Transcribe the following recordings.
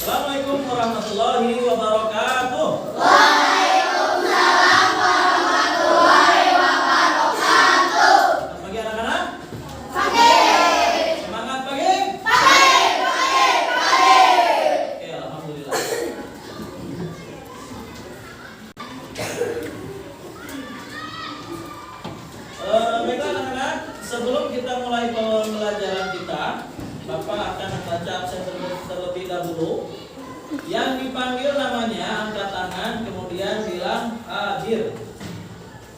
Assalamualaikum warahmatullahi wabarakatuh. Waalaikumsalam warahmatullahi wabarakatuh. Selamat pagi anak-anak. Pagi. Semangat pagi. Pagi. Oke, alhamdulillah. Baiklah anak-anak, sebelum kita mulai pembelajaran kita, Bapak akan membaca absen terlebih dahulu. Yang dipanggil namanya angkat tangan, kemudian bilang hadir.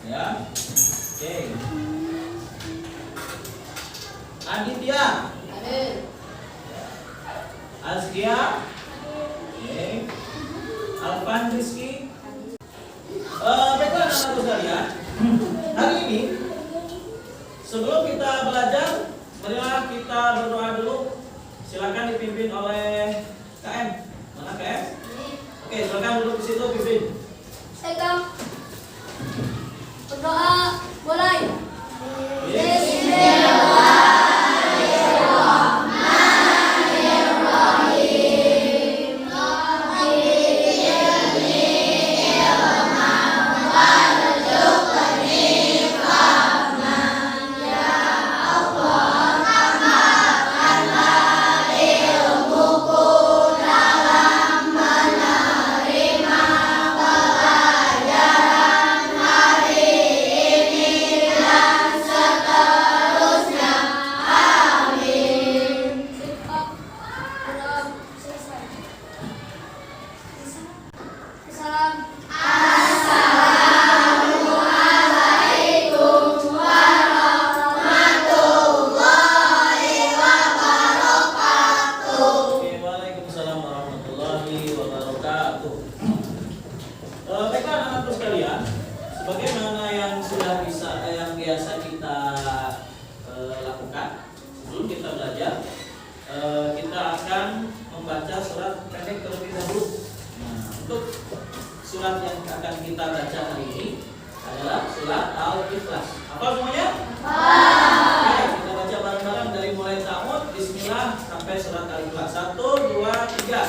Ya. Oke. Aditya. Hadir. Azkia. Oke. Alvan Rizky. Baiklah anak-anak sekalian. Hari ini sebelum kita belajar, marilah kita berdoa dulu. Silakan dipimpin oleh KM. Mana KM? Oke, silakan duduk di situ, pimpin. Assalamualaikum. Berdoa mulai. Oke, waalaikumsalam warahmatullahi wabarakatuh. Baiklah anak-anak sekalian, sebagaimana yang sudah yang biasa kita lakukan sebelum kita belajar, kita akan membaca surat pendek terlebih dahulu. Nah, untuk surat yang akan kita baca hari ini adalah surat Al-Ikhlas. Apa semuanya? Oke, kita baca bareng-bareng dari mulai ta'awud, bismillah sampai surat Al-Ikhlas. 1, 2, 3.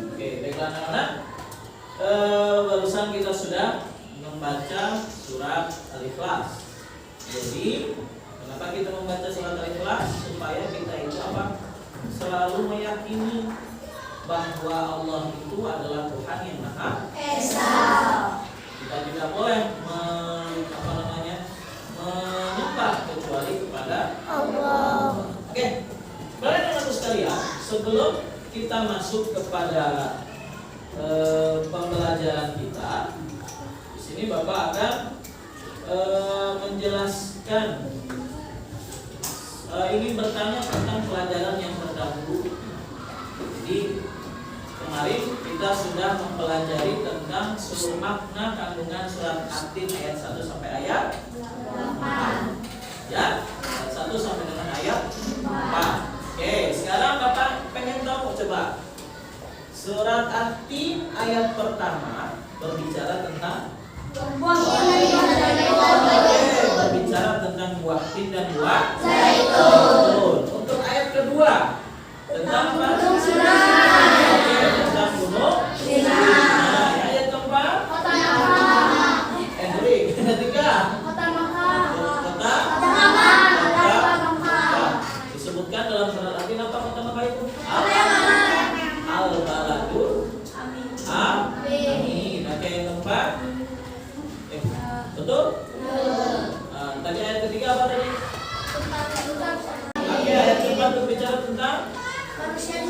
Oke, baiklah anak-anak. Barusan kita sudah membaca surat Al-Ikhlas. Jadi, kenapa kita membaca surat Al-Ikhlas? Supaya kita itu apa? Selalu meyakini bahwa Allah itu adalah Tuhan yang Maha Esa. Kita tidak boleh menyembah kecuali kepada Allah. Oke, baik anak-anak sekalian, sebelum kita masuk kepada pembelajaran kita, di sini Bapak akan menjelaskan, ingin bertanya tentang pelajaran yang terdahulu. Jadi kemarin kita sudah mempelajari tentang seluruh makna kandungan surat At-Tin ayat 1 sampai ayat 4. Ya, ayat 1 sampai dengan ayat 4. Oke, sekarang Bapak pengen tahu, coba surat At-Tin ayat pertama berbicara tentang berbicara tentang buah tin dan buah zaitun. Untuk ayat kedua tentang apa? Oke, tentang gunung Sinai. Ayat keempat ketiga kota disebutkan dalam surat At-Tin apa kota Makkah itu? Al-Baladul Amin. Oke, yang keempat betul? Tadi ayat ketiga apa tadi? Oke, ayat keempat berbicara tentang Manusia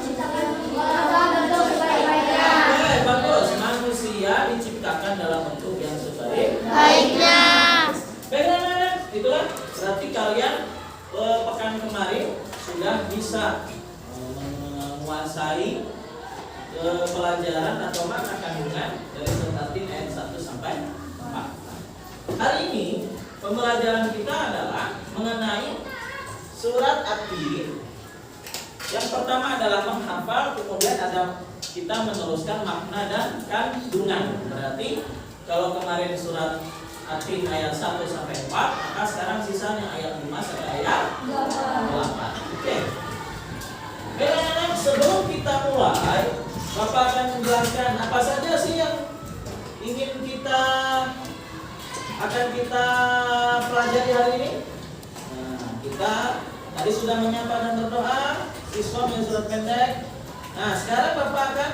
bisa menguasai pelajaran atau makna kandungan dari surat At-Tin ayat 1 sampai 4. Hari ini pembelajaran kita adalah mengenai surat At-Tin. Yang pertama adalah menghafal, kemudian ada kita meneruskan makna dan kandungan. Berarti kalau kemarin surat At-Tin ayat 1 sampai 4, maka sekarang sisanya ayat 5 sampai ayat 8. Oke. Baik anak-anak, sebelum kita mulai, Bapak akan menjelaskan apa saja sih yang ingin kita pelajari hari ini. Nah, kita tadi sudah menyapa dan berdoa, siswa punya surat pendek. Nah, sekarang Bapak akan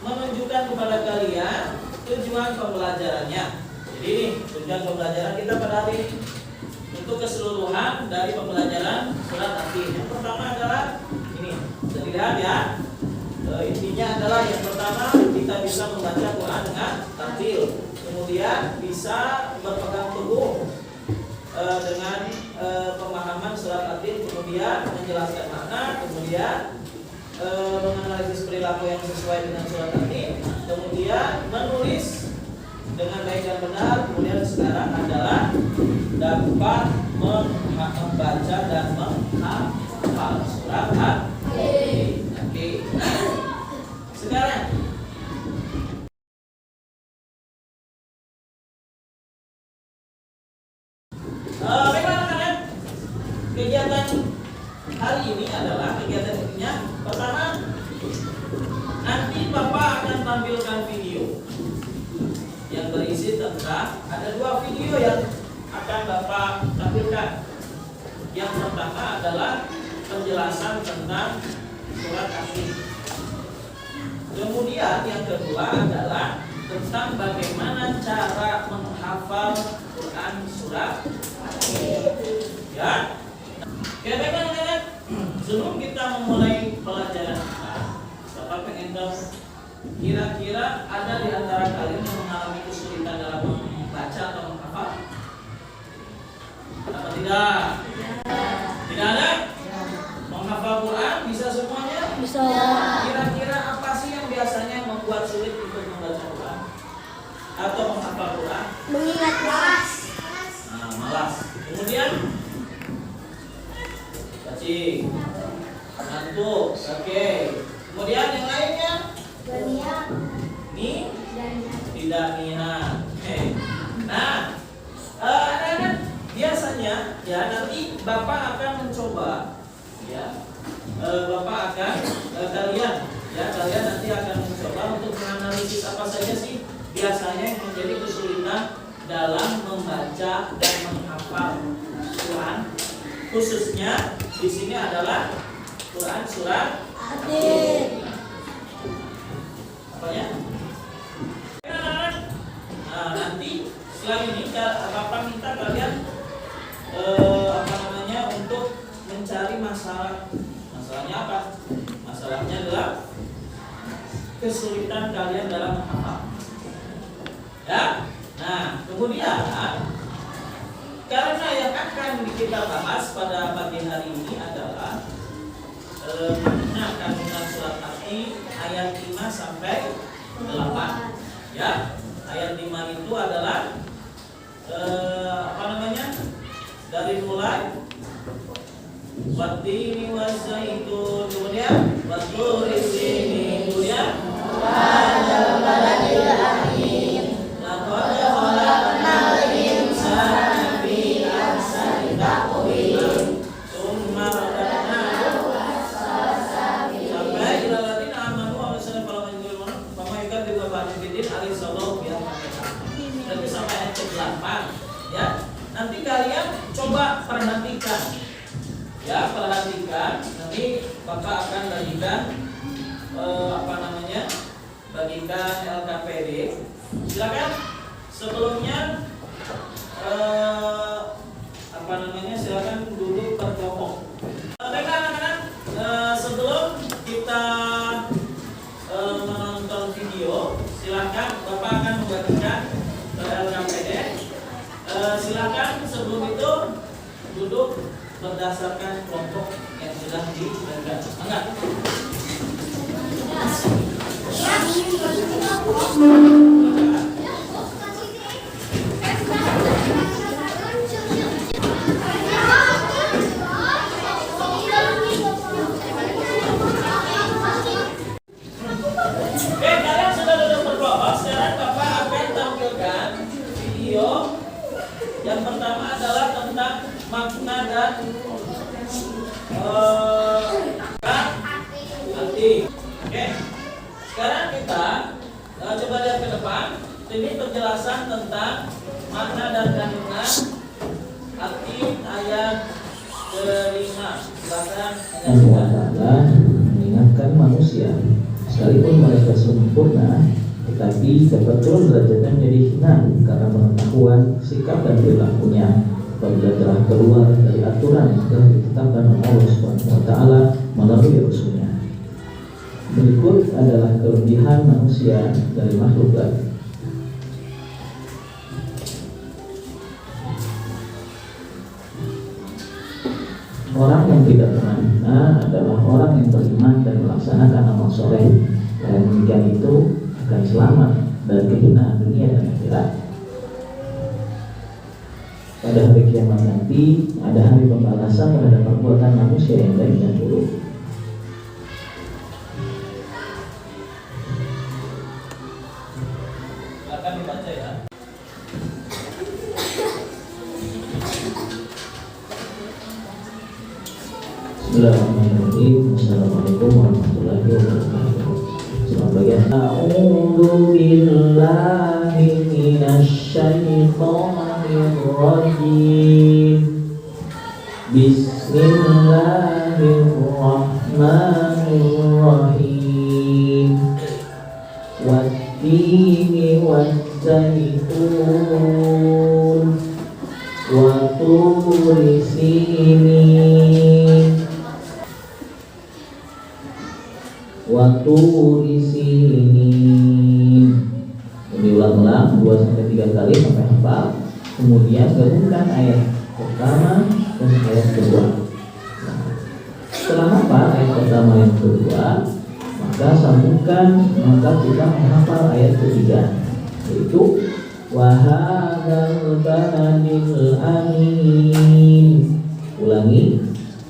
menunjukkan kepada kalian tujuan pembelajarannya. Jadi ini tujuan pembelajaran kita pada hari ini untuk keseluruhan dari pembelajaran surat At-Tin. Yang pertama adalah ini, bisa dilihat ya. Intinya adalah yang pertama kita bisa membaca Quran dengan tartil, kemudian bisa berpegang teguh dengan pemahaman surat At-Tin, kemudian menjelaskan makna, kemudian menganalisis perilaku yang sesuai dengan surat At-Tin, kemudian menulis dengan baik dan benar, kemudian sekarang adalah dapat membaca dan menghafal surat At-Tin. Oke. Sekarang bagaimana kegiatan hari ini adalah kegiatan intinya pertama, nanti Bapak akan tampilkan video yang berisi tentang, ada 2 video yang akan Bapak tampilkan. Yang pertama adalah penjelasan tentang surat At-Tin. Kemudian yang kedua adalah tentang bagaimana cara menghafal Quran surat At-Tin. Ya. Oke, baiklah. Sebelum kita memulai pelajaran kita, Bapak pengen tahu kira-kira ada di antara kalian yang mengalami kesulitan dalam membaca atau menghafal? Apa tidak? Tidak ada? Menghafal Quran bisa semuanya? Bisa. Kira-kira apa sih yang biasanya membuat sulit untuk membaca Quran atau menghafal Quran? Mengingat malas. Nah, malas. Kemudian cacing, ngantuk. Oke. Kemudian yang lainnya? Tidak niat. Oke. Nah, anak-anak biasanya ya nanti Bapak akan mencoba ya. Bapak akan kalian nanti akan mencoba untuk menganalisis apa saja sih biasanya yang menjadi kesulitan dalam membaca dan menghafal Quran, khususnya di sini adalah Quran surat At-Tin. apa ya? Nah, nanti setelah ini Bapak minta kalian untuk mencari masalah. Masalahnya apa? Masalahnya adalah kesulitan kalian dalam menghafal. Ya. Nah, kemudian karena yang akan kita bahas pada pagi hari ini adalah makna kandungan surat At-Tin ayat 5 sampai 8. Ya. Ayat 5 itu adalah dari mulai Wat-tini waz-zaitun, kemudian wat-turi sinin, kemudian wal baladil amin, laqad khalaqnal insana fi ahsani taqwim, tsumma radadnahu asfala safilin, sampai ila alladziina aamanu wa amilus shalihati faman yukadzib bi'adil alisallahu biha. Berarti sampai ayat ke-8 ya. Nanti kalian coba perhatikan. Ya, perhatikan. Nanti Bapak akan bagikan bagikan LKPD. Silakan. Sebelumnya silakan duduk berkelompok. Baiklah anak-anak, sebelum kita menonton video, silakan Bapak akan membagikan LKPD. Silakan sebelum itu duduk berdasarkan kelompok yang sudah diberikan. Enggak? Oke, kalian sudah duduk berkelompok. Sekarang Bapak akan tampilkan video. Yang pertama adalah tentang makna dan arti. Oke. Sekarang kita coba lihat ke depan. Ini penjelasan tentang makna dan kandungan arti ayat kelima. Silakan. Allah Ta'ala mengingatkan manusia, sekalipun mereka sempurna, tetapi kebetulan derajatnya menjadi hina karena pengetahuan, sikap dan perilakunya apabila telah keluar dari aturan yang telah ditetapkan oleh Allah Subhanahu wa Ta'ala melalui Rasulnya. Berikut adalah kelebihan manusia dari makhluk lain. Orang yang tidak pernah hina adalah orang yang beriman dan melaksanakan amal soleh. Dan demikian itu akan selamat dari kehinaan dunia dan akhirat. Pada hari kiamat nanti ada hari pembalasan terhadap perbuatan manusia yang baik dan buruk. Silakan dibaca ya. Bismillahirrahmanirrahim. Assalamualaikum warahmatullahi wabarakatuh. Selamat pagi. A'udzu billahi minasy syaithanir rajim. Bismillahirrahmanirrahim. Wat-tini wat-zaitun wa turi sinin waktu di sini. Diulang-ulang 2-3 kali sampai hafal. Kemudian gabungkan ayat pertama dan ayat kedua. Nah, setelah hafal ayat pertama dan kedua, maka sambungkan, maka kita menghafal ayat ketiga, yaitu wahadzal baladil amin. Ulangi.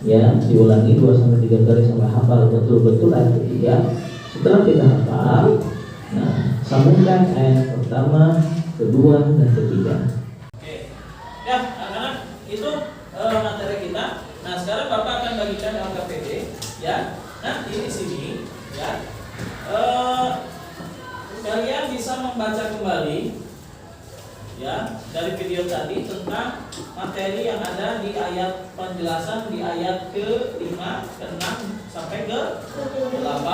Ya, diulangi 2-3 kali sampai hafal betul-betul ayat ketiga. Setelah kita hafal, nah, sambungkan ayat pertama, kedua, dan ketiga. Oke. Ya, anak-anak, itu materi kita. Nah, sekarang Bapak akan bagikan LKPD ya. Nanti di sini ya. Kalian bisa membaca kembali ya dari video tadi tentang materi yang ada di ayat penjelasan di ayat ke-5, ke-6 sampai ke-8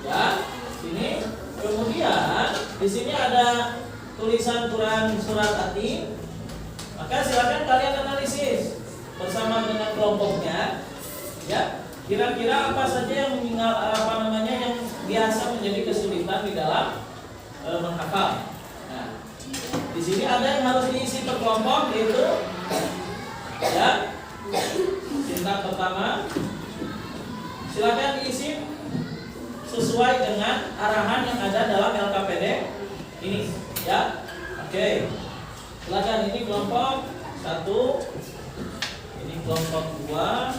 ya. Sini kemudian di sini ada tulisan Quran surat At-Tin. Maka silakan kalian analisis bersama dengan kelompoknya ya. Kira-kira apa saja yang yang biasa menjadi kesulitan di dalam menghafal. Di sini ada yang harus diisi per kelompok, yaitu ya tindak pertama. Silakan diisi sesuai dengan arahan yang ada dalam LKPD ini ya. Oke. Silakan, ini kelompok 1, ini kelompok 2.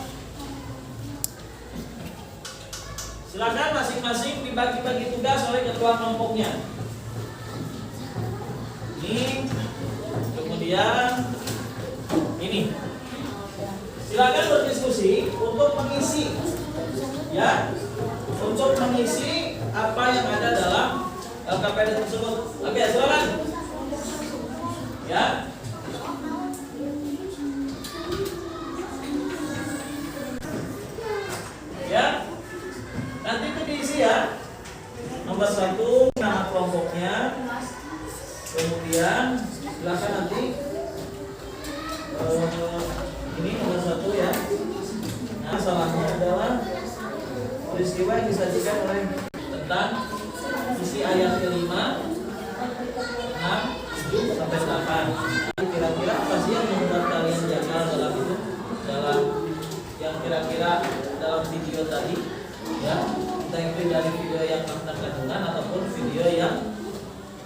Silakan masing-masing dibagi-bagi tugas oleh ketua kelompoknya. Ini, kemudian ini. Silakan berdiskusi untuk mengisi ya, untuk mengisi apa yang ada dalam LKPD tersebut. Oke, silakan ya. Ya, nanti itu diisi ya. Nomor 1 nama kelompoknya. Kemudian silakan nanti ini nomor 1 ya. Nah, masalahnya adalah peristiwa yang disajikan oleh tentang isi ayat ke-5, 6, 7 sampai 8. Kira-kira apa sih yang membuat kalian janggal dalam itu, dalam kira-kira dalam video tadi, ya, kita pilih dari video yang tentang kandungan ataupun video yang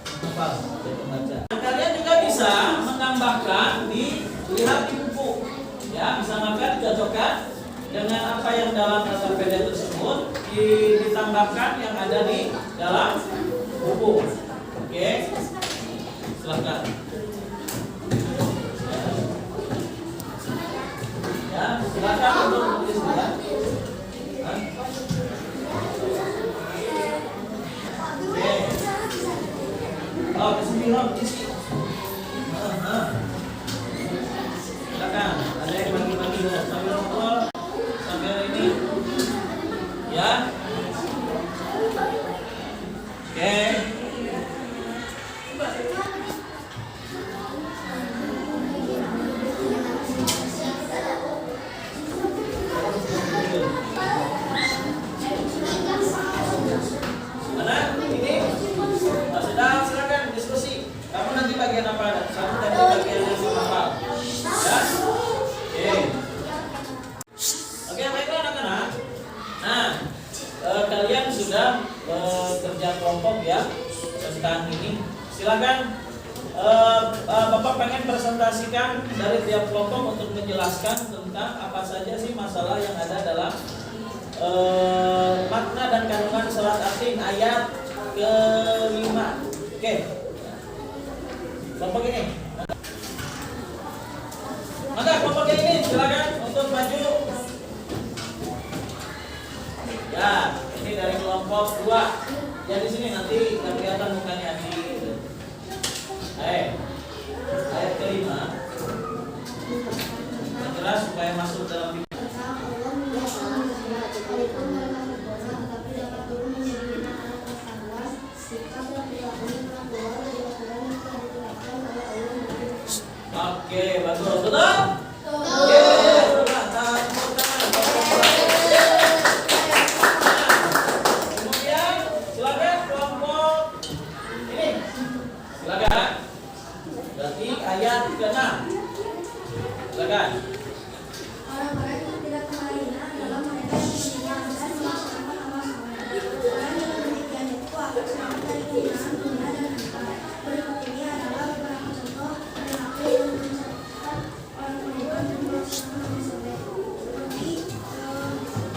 hafal dan membaca. Kalian juga bisa menambahkan dilihat di buku, ya, misalkan dicocokkan dengan apa yang dalam dasar PDF tersebut ditambahkan yang ada di dalam buku. Oke, silakan. Ya, silakan untuk menulis ya. Oke. Oh, kesini Rob, isi. Silakan. Ada yang bagi-bagi dulu sambil ngobrol, sambil ini. Ya. Oke. Mana? Ini? Sedang silakan diskusi. Kamu nanti bagian apa? Satu tadi bagian yang hafal. Ya? Oke. Oke, baiklah anak-anak. Nah, kalian sudah kerja kelompok ya tentang ini. Silakan. Bapak pengen presentasikan dari tiap kelompok untuk menjelaskan tentang apa saja sih masalah yang ada dalam makna dan kandungan surat Atin ayat ke-5. Oke. Kelompok ini. Maka kelompok ini silakan untuk maju. Ya, ini dari kelompok 2. Jadi sini nanti nggak kelihatan mukanya di. Ayat ke-5. Yang jelas supaya masuk dalam. Oke, bagus. Betul? Oke, tangan. Kemudian silakan kelompok ini. Silakan. Berarti ayat ke-6. Silakan. Orang-orang yang tidak kemahiran dalam mereka yang meninggal dan melaksanakan amal soleh. Orang yang demikian itu akan selamat dari kehinaan dunia dan akhirat. Berikut ini adalah beberapa contoh perilaku yang menceritakan orang beriman dan melaksanakan amal soleh. Seperti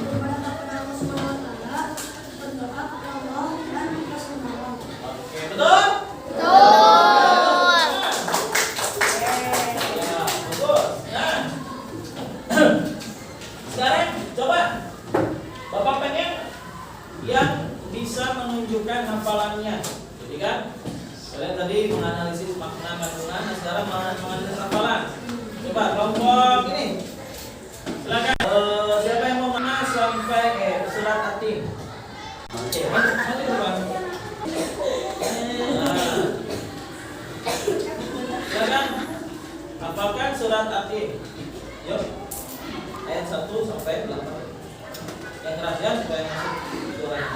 beribadah kepada Allah Subhanahu Wa Taala, berdoa kepada Allah dan berpesan menolong. Oke, betul? Sekarang coba Bapak pengen yang bisa menunjukkan hafalannya. Jadi kan kalian tadi menganalisis makna kandungan, nah sekarang menganalisis hafalan. Coba kelompok ini. Silakan. Siapa yang mau mana sampai surat Atin? Oke, maju depan. Silakan hafalkan surat Atin. Yuk. Ayat 1 sampai 8. Yang keras ya supaya masuk suaranya.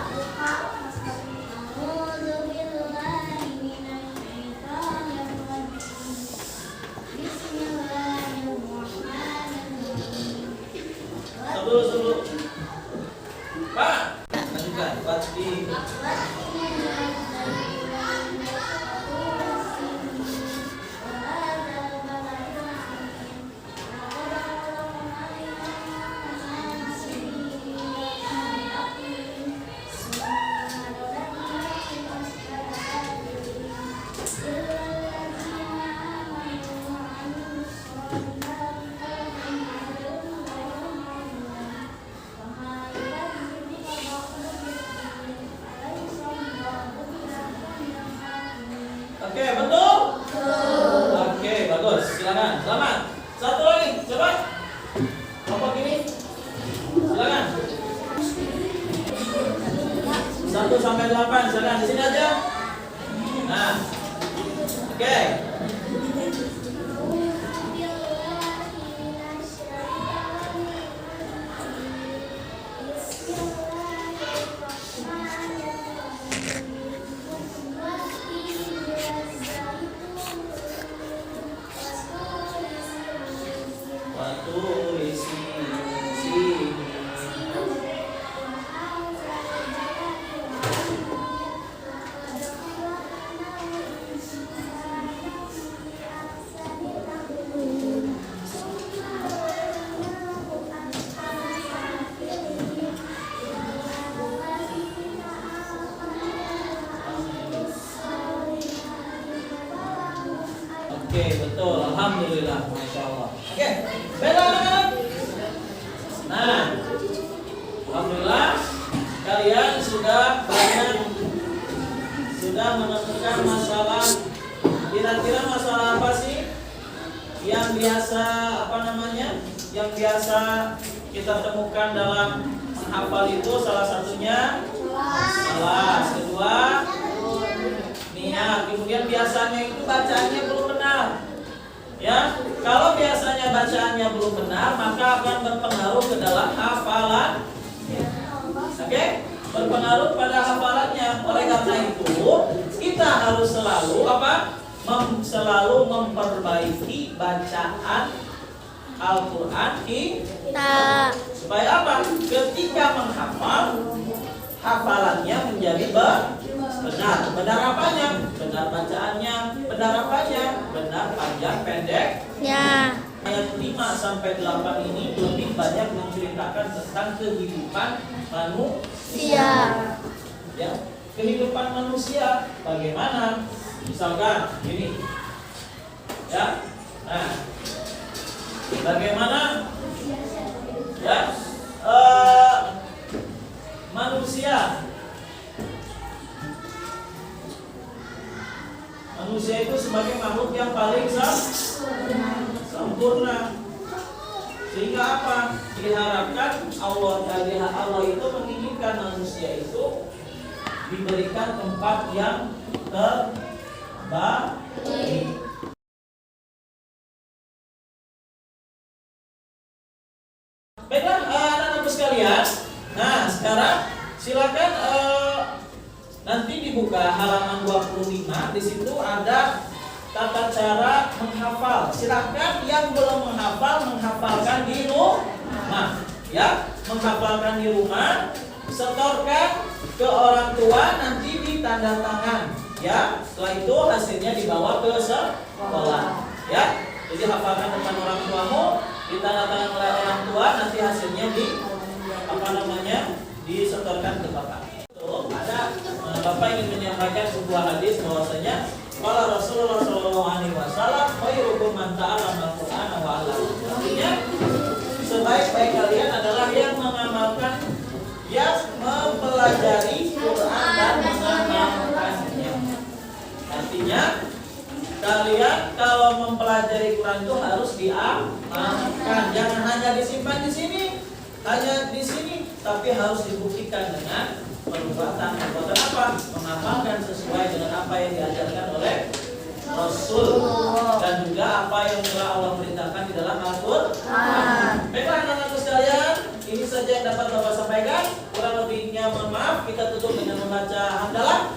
Sebelum Pak, lanjutkan. Pasti. Oke, betul? Oke, bagus. Silakan. Selamat. Satu lagi, coba. Kelompok ini. Silakan. 1 sampai 8. Silakan di sini aja. Nah. Oke. Waktu isi Oke, betul. Alhamdulillah, masya Allah. Oke, baiklah anak-anak. Nah, alhamdulillah kalian sudah menemukan masalah. Kira-kira masalah apa sih yang biasa Yang biasa kita temukan dalam menghafal itu salah satunya salah, kedua niat, kemudian biasanya itu bacaannya belum benar. Ya, kalau biasanya bacaannya belum benar, maka akan berpengaruh ke dalam hafalan. Oke? Berpengaruh pada hafalannya. Oleh karena itu, kita harus selalu selalu memperbaiki bacaan Al-Quran kita. Supaya apa? Ketika menghafal, hafalannya menjadi benar. Benar apanya? Benar bacaannya. Benar apanya? Benar panjang pendek. Ya. Ayat 5-8 ini lebih banyak menceritakan tentang kehidupan manusia. Ya, kehidupan manusia bagaimana? Misalkan ini. Ya. Nah, bagaimana ya manusia itu sebagai makhluk yang paling sempurna, sehingga apa? Diharapkan Allah itu menginginkan manusia itu diberikan tempat yang terbaik. Baiklah anak-anakku sekalian. Nah, sekarang silakan nanti dibuka halaman 25. Di situ ada tata cara menghafal. Silakan yang belum menghafal menghafalkan di rumah. Ya, menghafalkan di rumah. Setorkan ke orang tua, nanti ditanda tangan. Ya, setelah itu hasilnya dibawa ke sekolah. Ya, jadi hafalkan depan orang tuamu, ditandatangan oleh orang tua, nanti hasilnya disetorkan ke bapak. Ada bapak ingin menyampaikan sebuah hadis bahwasanya qala Rasulullah sallallahu alaihi wasallam khairukum man ta'allama al-Qur'ana wa 'allamahu. Artinya sebaik-baik kalian adalah yang mengamalkan, yang mempelajari Quran dan mengamalkannya. Artinya kalian kalau mempelajari Quran itu harus diamalkan, jangan hanya disimpan di sini, tapi harus dibuktikan dengan perbuatan apa? Mengamalkan sesuai dengan apa yang diajarkan oleh Rasul dan juga apa yang telah Allah perintahkan di dalam Al-Quran. Baiklah anak-anakku sekalian, ini saja yang dapat Bapak sampaikan. Kurang lebihnya mohon maaf. Kita tutup dengan membaca hamdalah.